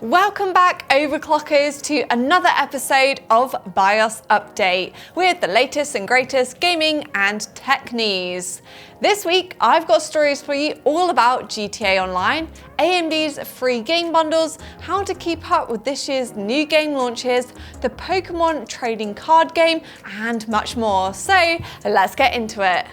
Welcome back, Overclockers, to another episode of BIOS Update with the latest and greatest gaming and tech news. This week, I've got stories for you all about GTA Online, AMD's free game bundles, how to keep up with this year's new game launches, the Pokémon trading card game, and much more. So let's get into it.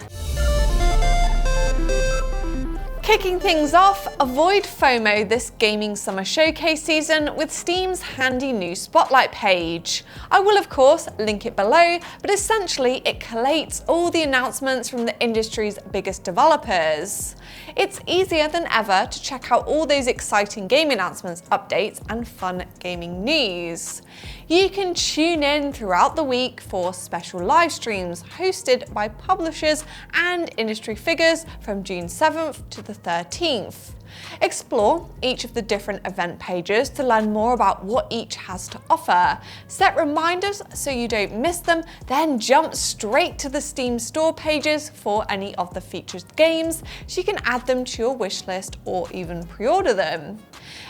Kicking things off, avoid FOMO this gaming summer showcase season with Steam's handy new Spotlight page. I will of course link it below, but essentially it collates all the announcements from the industry's biggest developers. It's easier than ever to check out all those exciting game announcements, updates, and fun gaming news. You can tune in throughout the week for special live streams hosted by publishers and industry figures from June 7th to the 13th. Explore each of the different event pages to learn more about what each has to offer. Set reminders so you don't miss them, then jump straight to the Steam store pages for any of the featured games so you can add them to your wishlist or even pre-order them.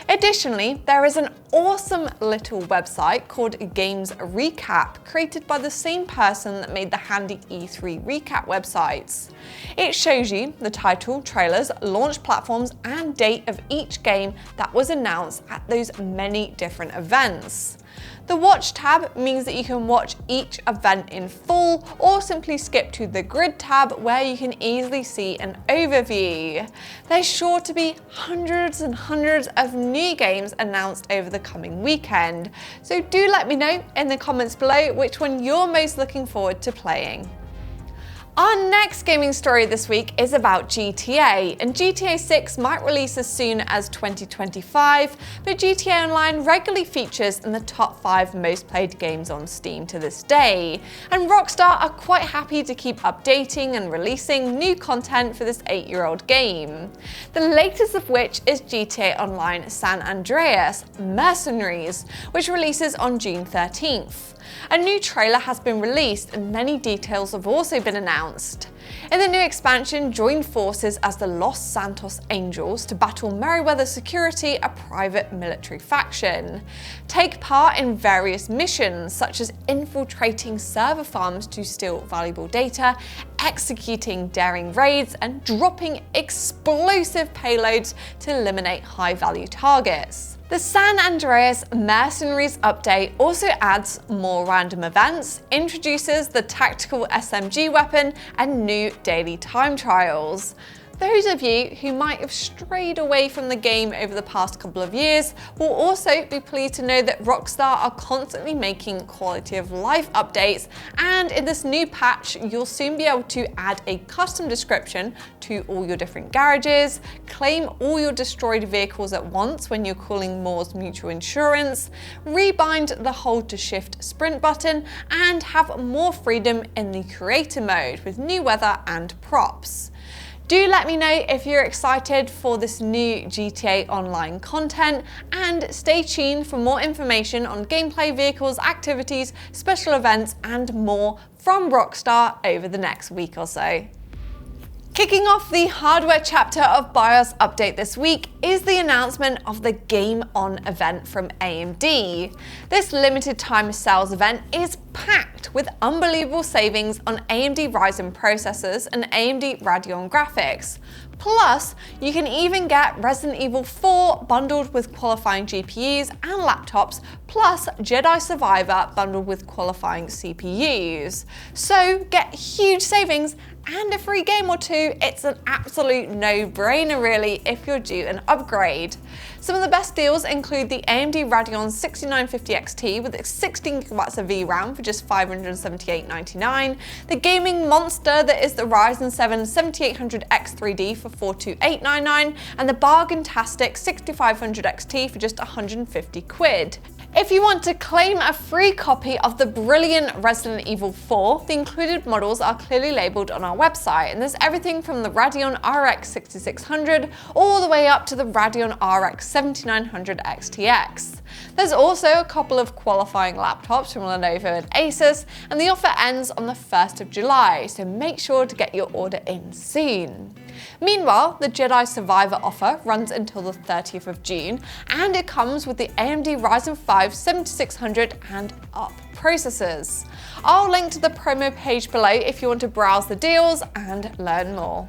Additionally, there is an awesome little website called Games Recap, created by the same person that made the handy E3 recap websites. It shows you the title, trailers, launch platforms, and date of each game that was announced at those many different events. The Watch tab means that you can watch each event in full or simply skip to the Grid tab where you can easily see an overview. There's sure to be hundreds and hundreds of new games announced over the coming weekend, so do let me know in the comments below which one you're most looking forward to playing. Our next gaming story this week is about GTA, and GTA 6 might release as soon as 2025, but GTA Online regularly features in the top 5 most played games on Steam to this day, and Rockstar are quite happy to keep updating and releasing new content for this 8-year-old game. The latest of which is GTA Online San Andreas Mercenaries, which releases on June 13th. A new trailer has been released and many details have also been announced. In the new expansion, join forces as the Los Santos Angels to battle Merryweather Security, a private military faction. Take part in various missions such as infiltrating server farms to steal valuable data, executing daring raids, and dropping explosive payloads to eliminate high-value targets. The San Andreas Mercenaries update also adds more random events, introduces the tactical SMG weapon, and new daily time trials. Those of you who might have strayed away from the game over the past couple of years will also be pleased to know that Rockstar are constantly making quality of life updates, and in this new patch you'll soon be able to add a custom description to all your different garages, claim all your destroyed vehicles at once when you're calling Moore's Mutual Insurance, rebind the hold to shift sprint button, and have more freedom in the creator mode with new weather and props. Do let me know if you're excited for this new GTA Online content, and stay tuned for more information on gameplay, vehicles, activities, special events, and more from Rockstar over the next week or so. Kicking off the hardware chapter of BIOS Update this week is the announcement of the Game On event from AMD. This limited time sales event is packed with unbelievable savings on AMD Ryzen processors and AMD Radeon graphics. Plus, you can even get Resident Evil 4 bundled with qualifying GPUs and laptops, plus Jedi Survivor bundled with qualifying CPUs. So get huge savings and a free game or two. It's an absolute no-brainer really if you're due an upgrade. Some of the best deals include the AMD Radeon 6950 XT with its 16GB of VRAM for just $578.99, the gaming monster that is the Ryzen 7 7800X3D for $428.99, and the bargain-tastic 6500 XT for just 150 quid. If you want to claim a free copy of the brilliant Resident Evil 4, the included models are clearly labelled on our website, and there's everything from the Radeon RX 6600 all the way up to the Radeon RX 7900 XTX. There's also a couple of qualifying laptops from Lenovo and Asus, and the offer ends on the 1st of July, so make sure to get your order in soon. Meanwhile, the Jedi Survivor offer runs until the 30th of June, and it comes with the AMD Ryzen 5 7600 and up processors. I'll link to the promo page below if you want to browse the deals and learn more.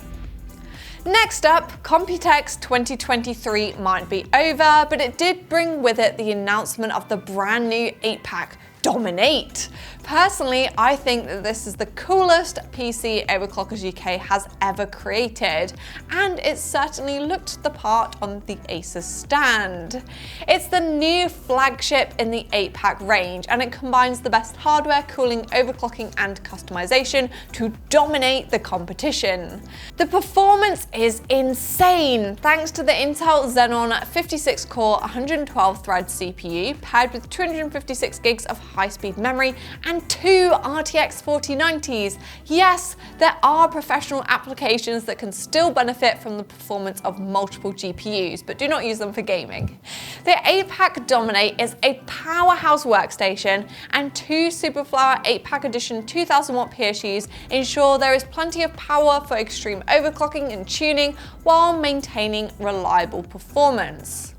Next up, Computex 2023 might be over, but it did bring with it the announcement of the brand new 8-pack Dominate. Personally, I think that this is the coolest PC Overclockers UK has ever created, and it certainly looked the part on the Asus stand. It's the new flagship in the 8-pack range, and it combines the best hardware, cooling, overclocking, and customization to dominate the competition. The performance is insane thanks to the Intel Xenon 56-core 112-thread CPU paired with 256 gigs of high-speed memory and 2 RTX 4090s. Yes, there are professional applications that can still benefit from the performance of multiple GPUs, but do not use them for gaming. The 8-pack Dominate is a powerhouse workstation, and 2 Superflower 8-pack edition 2000 watt PSUs ensure there is plenty of power for extreme overclocking and tuning while maintaining reliable performance.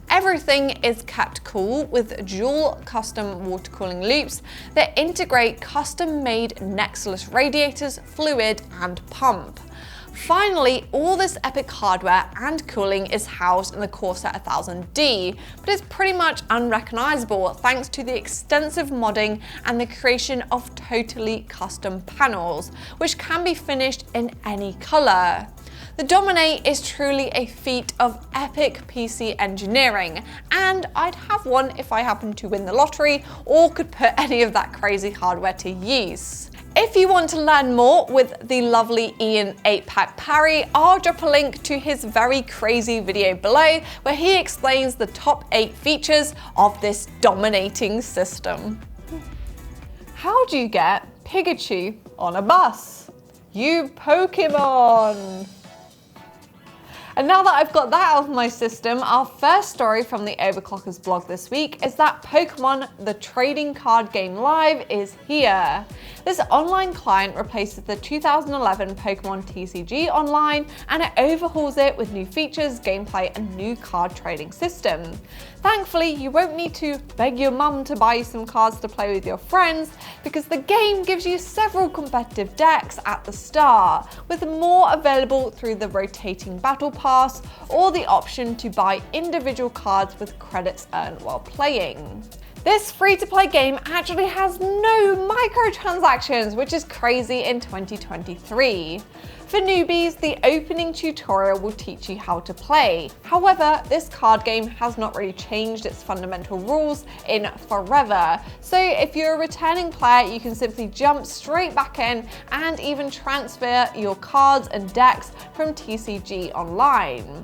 Everything is kept cool with dual custom water cooling loops that integrate custom-made Nexus radiators, fluid, and pump. Finally, all this epic hardware and cooling is housed in the Corsair 1000D, but it's pretty much unrecognizable thanks to the extensive modding and the creation of totally custom panels, which can be finished in any color. The Dominate is truly a feat of epic PC engineering, and I'd have one if I happened to win the lottery or could put any of that crazy hardware to use. If you want to learn more with the lovely Ian 8-pack Parry, I'll drop a link to his very crazy video below where he explains the top 8 features of this dominating system. How do you get Pikachu on a bus? You Pokémon! And now that I've got that out of my system, our first story from the Overclockers blog this week is that Pokémon the Trading Card Game Live is here. This online client replaces the 2011 Pokémon TCG Online, and it overhauls it with new features, gameplay, and new card trading system. Thankfully, you won't need to beg your mum to buy you some cards to play with your friends, because the game gives you several competitive decks at the start, with more available through the rotating battle pass or the option to buy individual cards with credits earned while playing. This free-to-play game actually has no microtransactions, which is crazy in 2023. For newbies, the opening tutorial will teach you how to play. However, this card game has not really changed its fundamental rules in forever. So if you're a returning player, you can simply jump straight back in and even transfer your cards and decks from TCG Online.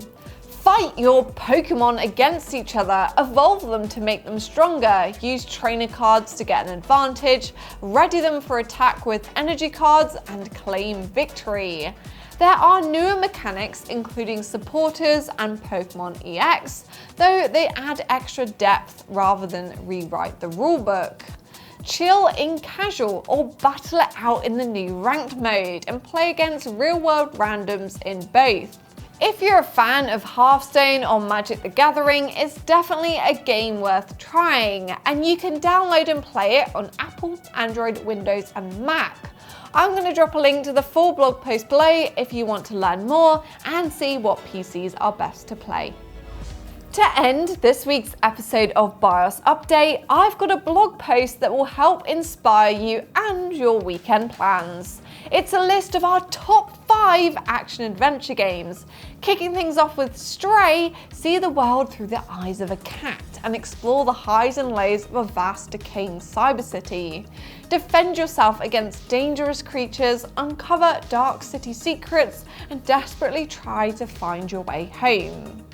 Fight your Pokémon against each other, evolve them to make them stronger, use trainer cards to get an advantage, ready them for attack with energy cards, and claim victory. There are newer mechanics including supporters and Pokémon EX, though they add extra depth rather than rewrite the rulebook. Chill in casual or battle it out in the new ranked mode and play against real-world randoms in both. If you're a fan of Hearthstone or Magic the Gathering, it's definitely a game worth trying, and you can download and play it on Apple, Android, Windows, and Mac. I'm going to drop a link to the full blog post below if you want to learn more and see what PCs are best to play. To end this week's episode of BIOS Update, I've got a blog post that will help inspire you and your weekend plans. It's a list of our top 5 action-adventure games. Kicking things off with Stray, see the world through the eyes of a cat and explore the highs and lows of a vast decaying cyber city. Defend yourself against dangerous creatures, uncover dark city secrets, and desperately try to find your way home.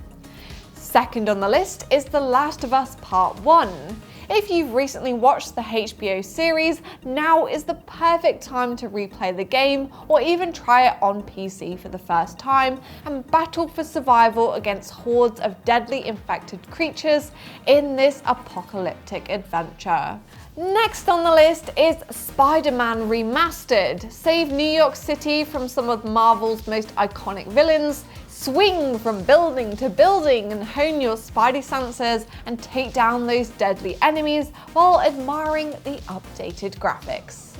Second on the list is The Last of Us Part 1. If you've recently watched the HBO series, now is the perfect time to replay the game or even try it on PC for the first time and battle for survival against hordes of deadly infected creatures in this apocalyptic adventure. Next on the list is Spider-Man Remastered. Save New York City from some of Marvel's most iconic villains, swing from building to building and hone your Spidey senses and take down those deadly enemies while admiring the updated graphics.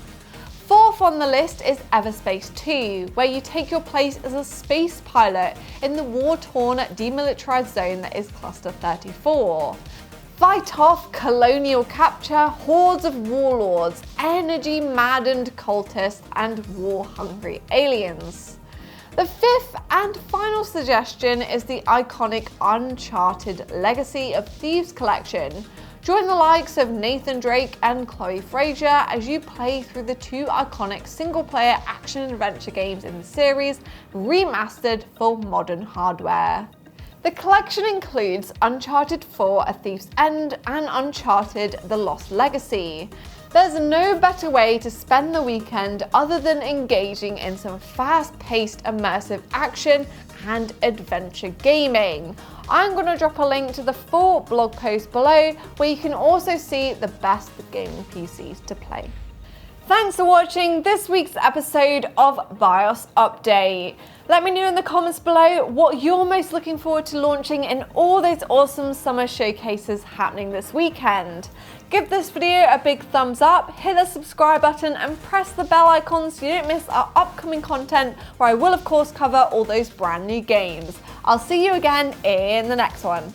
Fourth on the list is Everspace 2, where you take your place as a space pilot in the war-torn demilitarized zone that is Cluster 34. Fight off colonial capture, hordes of warlords, energy-maddened cultists, and war-hungry aliens. The fifth and final suggestion is the iconic Uncharted Legacy of Thieves collection. Join the likes of Nathan Drake and Chloe Frazier as you play through the two iconic single-player action-adventure games in the series, remastered for modern hardware. The collection includes Uncharted 4: A Thief's End and Uncharted: The Lost Legacy. There's no better way to spend the weekend other than engaging in some fast-paced immersive action and adventure gaming. I'm going to drop a link to the full blog post below where you can also see the best gaming PCs to play. Thanks for watching this week's episode of BIOS Update. Let me know in the comments below what you're most looking forward to launching in all those awesome summer showcases happening this weekend. Give this video a big thumbs up, hit the subscribe button and press the bell icon so you don't miss our upcoming content where I will of course cover all those brand new games. I'll see you again in the next one.